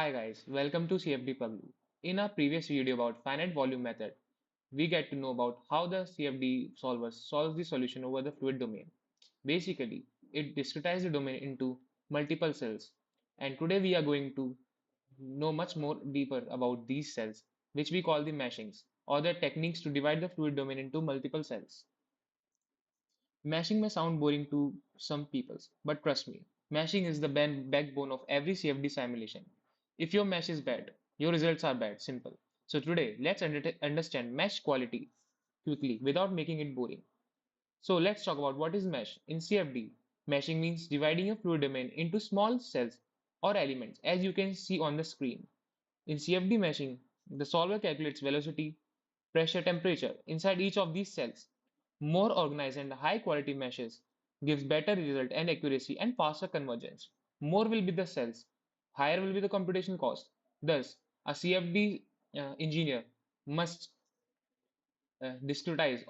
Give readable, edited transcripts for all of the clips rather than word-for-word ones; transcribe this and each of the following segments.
Hi guys, welcome to CFD Pablu. In our previous video about finite volume method, we get to know about how the CFD solver solves the solution over the fluid domain. Basically, it discretizes the domain into multiple cells. And today we are going to know much more deeper about these cells, which we call the meshings, or the techniques to divide the fluid domain into multiple cells. Meshing may sound boring to some people, but trust me, meshing is the backbone of every CFD simulation. If your mesh is bad, your results are bad, simple. So today, let's understand mesh quality quickly without making it boring. So let's talk about what is mesh. In CFD, meshing means dividing a fluid domain into small cells or elements, as you can see on the screen. In CFD meshing, the solver calculates velocity, pressure, temperature inside each of these cells. More organized and high quality meshes gives better result and accuracy and faster convergence. More will be the cells, higher will be the computational cost. Thus, a CFD engineer must discretize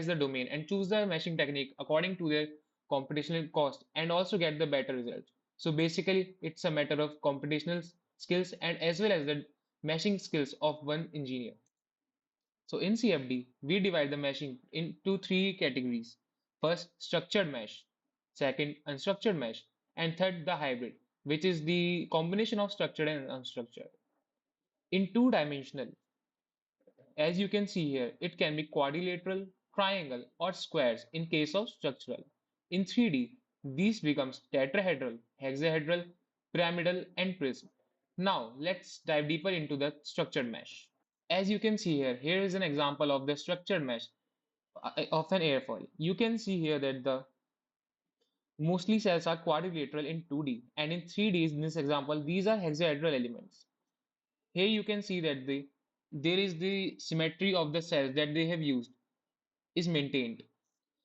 the domain and choose the meshing technique according to their computational cost and also get the better result. So basically, it's a matter of computational skills and as well as the meshing skills of one engineer. So in CFD, we divide the meshing into three categories. First, structured mesh. Second, unstructured mesh. And third, the hybrid, which is the combination of structured and unstructured. In two-dimensional, as you can see here, it can be quadrilateral, triangle, or squares in case of structural. In 3D, these becomes tetrahedral, hexahedral, pyramidal, and prism. Now, let's dive deeper into the structured mesh. As you can see here, here is an example of the structured mesh of an airfoil. You can see here that the mostly cells are quadrilateral in 2D and in 3D in this example, these are hexahedral elements. Here you can see that there is the symmetry of the cells that they have used is maintained.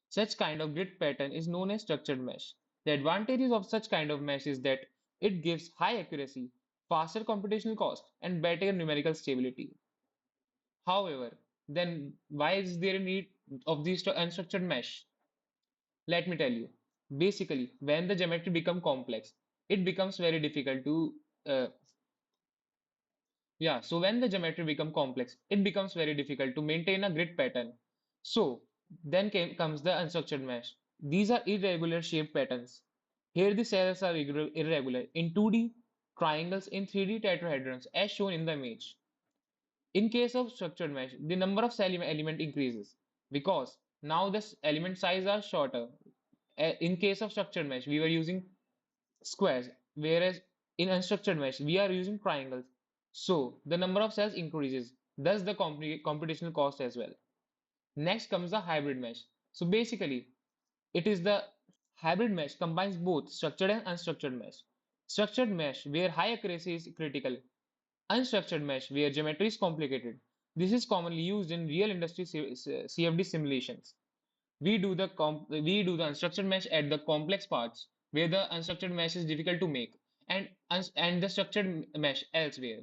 Such kind of grid pattern is known as structured mesh. The advantages of such kind of mesh is that it gives high accuracy, faster computational cost, and better numerical stability. However, then why is there a need of these unstructured mesh? Let me tell you. Basically, when the geometry becomes complex, it becomes very difficult to so when the geometry becomes complex, it becomes very difficult to maintain a grid pattern. So then comes the unstructured mesh. These are irregular shape patterns. Here the cells are irregular in 2D, triangles in 3D tetrahedrons as shown in the image. In case of structured mesh, the number of cell element increases because now the element size are shorter. In case of structured mesh, we were using squares, whereas in unstructured mesh, we are using triangles. So the number of cells increases, thus the computational cost as well. Next comes the hybrid mesh. So basically, it is the hybrid mesh combines both structured and unstructured mesh. Structured mesh, where high accuracy is critical, unstructured mesh, where geometry is complicated. This is commonly used in real industry CFD simulations. We do the unstructured mesh at the complex parts where the unstructured mesh is difficult to make, and the structured mesh elsewhere.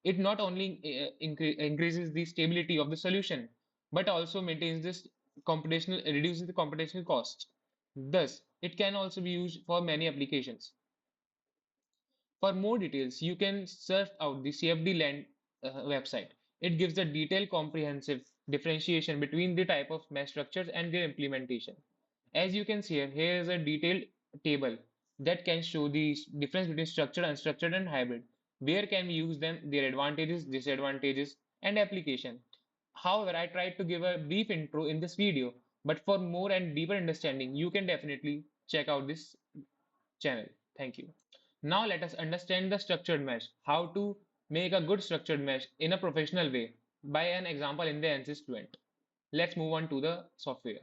It not only increases the stability of the solution, but also maintains this computational reduces the computational cost. Thus, it can also be used for many applications. For more details, you can search out the CFD Land website. It gives a detailed, comprehensive differentiation between the type of mesh structures and their implementation. As you can see here, here is a detailed table that can show the difference between structured, unstructured, and hybrid. Where can we use them, their advantages, disadvantages, and application. However, I tried to give a brief intro in this video, but for more and deeper understanding, you can definitely check out this channel. Thank you. Now let us understand the structured mesh, how to make a good structured mesh in a professional way by an example in the ANSYS student. Let's move on to the software.